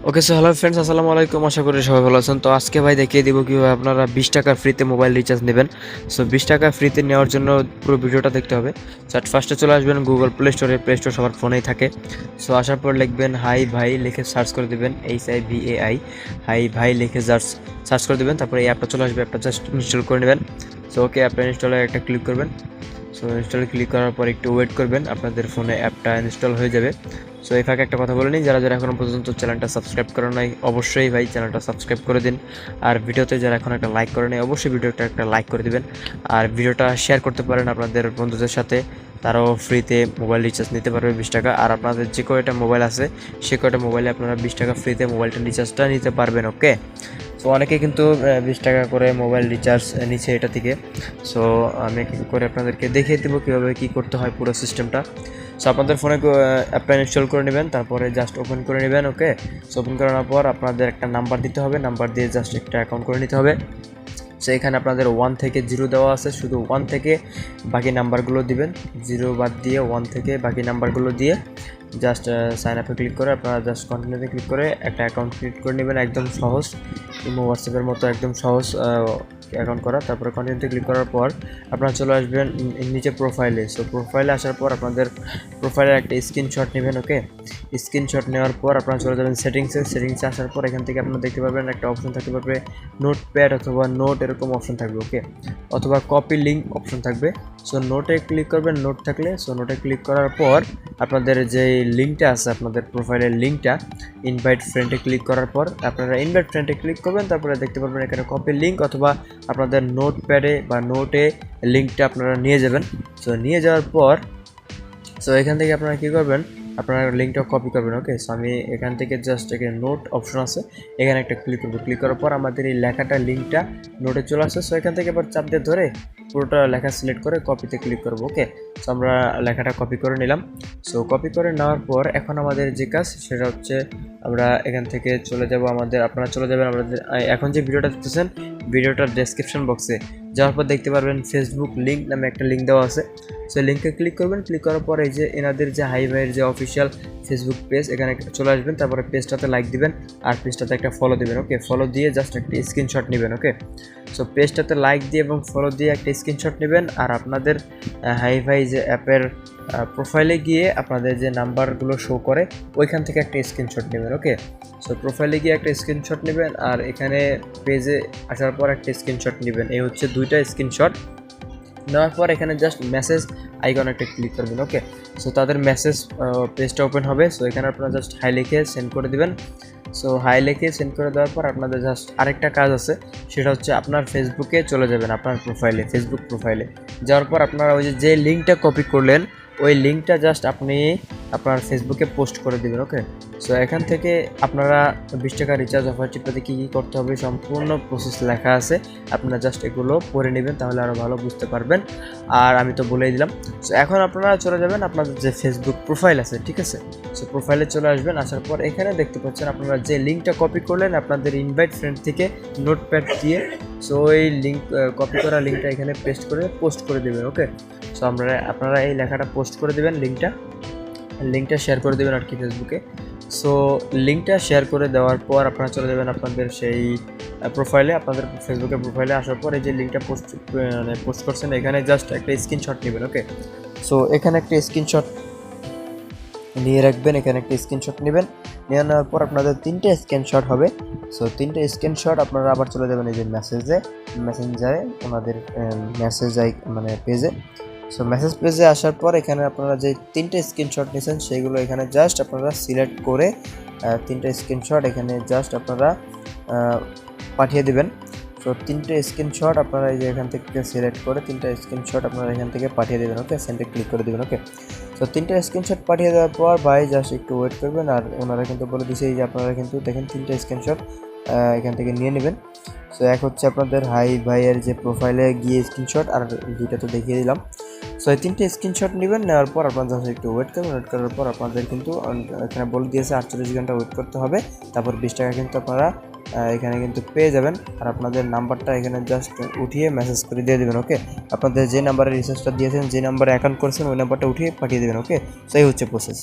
ওকে, so hello friends, আসসালামু আলাইকুম। আশা করি সবাই ভালো আছেন। তো আজকে ভাই দেখিয়ে দিব কীভাবে আপনারা 20 টাকা ফ্রিতে মোবাইল রিচার্জ নেবেন। সো 20 টাকা ফ্রিতে নেওয়ার জন্য পুরো ভিডিওটা দেখতে হবে। ফার্স্টে চলে আসবেন গুগল প্লে স্টোরে। প্লে স্টোর সবার ফোনেই থাকে। সো আসার পর লিখবেন হাই ভাই, লিখে সার্চ করে দেবেন HIVAI, হাই ভাই লিখে সার্চ করে দেবেন। তারপরে এই অ্যাপটা চলে আসবে, অ্যাপটা জাস্ট ইনস্টল করে নেবেন। সো ওকে, অ্যাপটা ইনস্টলে একটা ক্লিক করবেন। সো ইনস্টলে ক্লিক করার পর একটু ওয়েট করবেন, আপনাদের ফোনে অ্যাপটা ইনস্টল হয়ে যাবে। সো এই ফাঁকে একটা কথা বলে নিই, যারা এখনও পর্যন্ত চ্যানেলটা সাবস্ক্রাইব করে নাই, অবশ্যই ভাই চ্যানেলটা সাবস্ক্রাইব করে দিন। আর ভিডিওতে যারা এখন একটা লাইক করে নেই, অবশ্যই ভিডিওটা একটা লাইক করে দিবেন। আর ভিডিওটা শেয়ার করতে পারেন আপনাদের বন্ধুদের সাথে, তারাও ফ্রিতে মোবাইল রিচার্জ নিতে পারবে 20 টাকা। আর আপনাদের যে কয়টা মোবাইল আছে সে কয়টা মোবাইলে আপনারা 20 টাকা ফ্রিতে মোবাইলটা রিচার্জটা নিতে পারবেন। ওকে, সো অনেকে কিন্তু 20 টাকা করে মোবাইল রিচার্জ নিচ্ছে এটা থেকে। সো আমি কী করে আপনাদেরকে দেখিয়ে দেবো কীভাবে কী করতে হয় পুরো সিস্টেমটা। সো আপনাদের ফোনে অ্যাপটা ইনস্টল করে নেবেন, তারপরে জাস্ট ওপেন করে নেবেন। ওকে, সো ওপেন করানোর পর আপনাদের একটা নাম্বার দিতে হবে, নাম্বার দিয়ে জাস্ট একটা অ্যাকাউন্ট করে নিতে হবে। সো এখানে আপনাদের 1 থেকে 0 দেওয়া আছে, শুধু 1 থেকে বাকি নাম্বারগুলো দিবেন। 0 বাদ দিয়ে 1 থেকে বাকি নাম্বারগুলো দিয়ে জাস্ট সাইন আপে ক্লিক করে আপনারা জাস্ট কন্টিনিউতে ক্লিক করে একটা অ্যাকাউন্ট ক্রিয়েট করে নেবেন। একদম সহজ, ইমো হোয়াটসঅ্যাপের মতো একদম সহজ অ্যাকাউন্ট করা। তারপরে কন্টিনিউতে ক্লিক করার পর আপনারা চলে আসবেন নিচে প্রোফাইলে। সো প্রোফাইলে আসার পর আপনাদের প্রোফাইলের একটা স্ক্রিনশট নেবেন। ওকে, স্ক্রিনশট নেওয়ার পর আপনারা চলে যাবেন সেটিংসে আসার পর এখান থেকে আপনারা দেখতে পাবেন একটা অপশন থাকতে পারবে নোটপ্যাড অথবা নোট, এরকম অপশন থাকবে। ওকে, অথবা কপি লিঙ্ক অপশন থাকবে। সো নোটে ক্লিক করবেন, নোট থাকলে। সো নোটে ক্লিক করার পর আপনাদের যে লিঙ্কটা আছে, আপনাদের প্রোফাইলের লিঙ্কটা, ইনভাইট ফ্রেন্ডে ক্লিক করার পর আপনারা ইনভাইট ফ্রেন্ডে ক্লিক করবেন। তারপরে দেখতে পারবেন এখানে কপি লিঙ্ক অথবা আপনাদের নোটপ্যাডে বা নোটে লিঙ্কটা আপনারা নিয়ে যাবেন। সো নিয়ে যাওয়ার পর এখান থেকে আপনারা কী করবেন, আপনারা লিঙ্কটা কপি করবেন। ওকে, সো আমি এখান থেকে জাস্ট এখানে নোট অপশন আছে, এখানে একটা ক্লিক করবো। ক্লিক করার পর আমাদের এই লেখাটা লিঙ্কটা নোটে চলে আসছে। সো এখান থেকে আবার চাপ দিয়ে ধরে পুরোটা লেখা সিলেক্ট করে কপিতে ক্লিক করবো। ওকে, সো আমরা লেখাটা কপি করে নিলাম। সো কপি করে নেওয়ার পর এখন আমাদের যে কাজ সেটা হচ্ছে আমরা এখান থেকে চলে যাব আপনারা চলে যাবেন আমাদের এখন যে ভিডিওটা দেখতেছেন, ভিডিওটার ডেসক্রিপশন বক্সে যাওয়ার পর দেখতে পারবেন ফেসবুক লিঙ্ক নামে একটা লিঙ্ক দেওয়া আছে। সো লিঙ্কে ক্লিক করবেন। ক্লিক করার পর এই যে এনাদের যে হাই ভাইয়ের যে অফিসিয়াল ফেসবুক পেজ, এখানে চলে আসবেন। তারপরে পেজটাতে লাইক দিবেন আর পেজটাতে একটা ফলো দিবেন। ওকে, ফলো দিয়ে জাস্ট একটা স্ক্রিনশট নেবেন। ওকে, সো পেজটাতে লাইক দিয়ে এবং ফলো দিয়ে একটা স্ক্রিনশট নেবেন। আর আপনাদের হাই ভাই যে অ্যাপের প্রোফাইলে গিয়ে আপনাদের যে নাম্বারগুলো শো করে ওইখান থেকে একটা স্ক্রিনশট নেবেন। ওকে, সো প্রোফাইলে গিয়ে একটা স্ক্রিনশট নেবেন আর এখানে পেজে আসার পর একটা স্ক্রিনশট নেবেন। এই হচ্ছে 2টা স্ক্রিনশট নেওয়ার পর এখানে জাস্ট মেসেজ আইকন একটা ক্লিক করবেন। ওকে, সো তাদের মেসেজ পেজটা ওপেন হবে। সো এখানে আপনারা জাস্ট হাই লিখে সেন্ড করে দেবেন। সো হাই লিখে সেন্ড করে দেওয়ার পর আপনাদের জাস্ট আরেকটা কাজ আছে, সেটা হচ্ছে আপনার ফেসবুকে চলে যাবেন। আপনার ফেসবুক প্রোফাইলে যাওয়ার পর আপনারা ওই যে লিঙ্কটা কপি করলেন ওই লিঙ্কটা জাস্ট আপনি আপনার ফেসবুকে পোস্ট করে দেবেন। ওকে, সো এখান থেকে আপনারা 20 টাকা রিচার্জ অফারটি পেতে কী কী করতে হবে সম্পূর্ণ প্রসেস লেখা আছে, আপনারা জাস্ট এগুলো পড়ে নেবেন, তাহলে আরও ভালো বুঝতে পারবেন। আর আমি তো বলেই দিলাম। সো এখন আপনারা চলে যাবেন আপনাদের যে ফেসবুক প্রোফাইল আছে, ঠিক আছে। সো প্রোফাইলে চলে আসবেন। আসার পর এখানে দেখতে পাচ্ছেন আপনারা যে লিঙ্কটা কপি করলেন আপনাদের ইনভাইট ফ্রেন্ড থেকে নোটপ্যাড দিয়ে, সো এই লিঙ্ক কপি করা লিঙ্কটা এখানে পোস্ট করে দেবেন। ওকে, সো আপনারা এই লেখাটা পোস্ট করে দেবেন, লিঙ্কটা শেয়ার করে দেবেন আর কি ফেসবুকে। সো লিঙ্কটা শেয়ার করে দেওয়ার পর আপনারা চলে যাবেন আপনাদের সেই প্রোফাইলে, আপনাদের ফেসবুকের প্রোফাইলে। আসার পর এই যে লিঙ্কটা পোস্ট করছেন এখানে জাস্ট একটা স্ক্রিনশট নেবেন। ওকে, সো এখানে একটা স্ক্রিনশট নিয়ে রাখবেন, এখানে একটা স্ক্রিনশট নেবেন। নিয়ে নেওয়ার পর আপনাদের 3টে স্ক্রিনশট হবে। সো 3টে স্ক্রিনশট আপনারা আবার চলে যাবেন এই যে মেসেঞ্জারে ওনাদের পেজে। সো মেসেজ পেজে আসার পর এখানে আপনারা যে 3টে স্ক্রিনশট নিয়েছেন সেগুলো এখানে জাস্ট আপনারা সিলেক্ট করে 3টে স্ক্রিনশট এখানে জাস্ট আপনারা পাঠিয়ে দেবেন। সো 3টে স্ক্রিনশট আপনারা এই যে এখান থেকে সিলেক্ট করে 3টা স্ক্রিনশট আপনারা এখান থেকে পাঠিয়ে দেবেন। ওকে, সেন্ডে ক্লিক করে দেবেন। ওকে, সো 3টে স্ক্রিনশট পাঠিয়ে দেওয়ার পর ভাই জাস্ট একটু ওয়েট করবেন। আর ওনারা কিন্তু বলে দিচ্ছে যে আপনারা কিন্তু দেখেন 3টে স্ক্রিনশট এখান থেকে নিয়ে নেবেন। সো এক হচ্ছে আপনাদের হাই ভাইয়ের যে প্রোফাইলে গিয়ে স্ক্রিনশট, আর 2টা তো দেখিয়ে দিলাম। সো এই 3টে স্ক্রিনশট নেবেন। নেওয়ার পর আপনারা জাস্ট একটু ওয়েট করবেন। ওয়েট করার পর আপনাদের কিন্তু এখানে বলে দিয়েছে 48 ঘন্টা ওয়েট করতে হবে। তারপর 20 টাকা কিন্তু আপনারা এখানে কিন্তু পেয়ে যাবেন। আর আপনাদের নাম্বারটা এখানে জাস্ট উঠিয়ে মেসেজ করে দিয়ে দেবেন। ওকে, আপনাদের যে নাম্বারে রিচার্জটা দিয়েছেন, যে নাম্বারে অ্যাকাউন্ট করেছেন ওই নাম্বারটা উঠিয়ে পাঠিয়ে দেবেন। ওকে, সো এই হচ্ছে প্রসেস।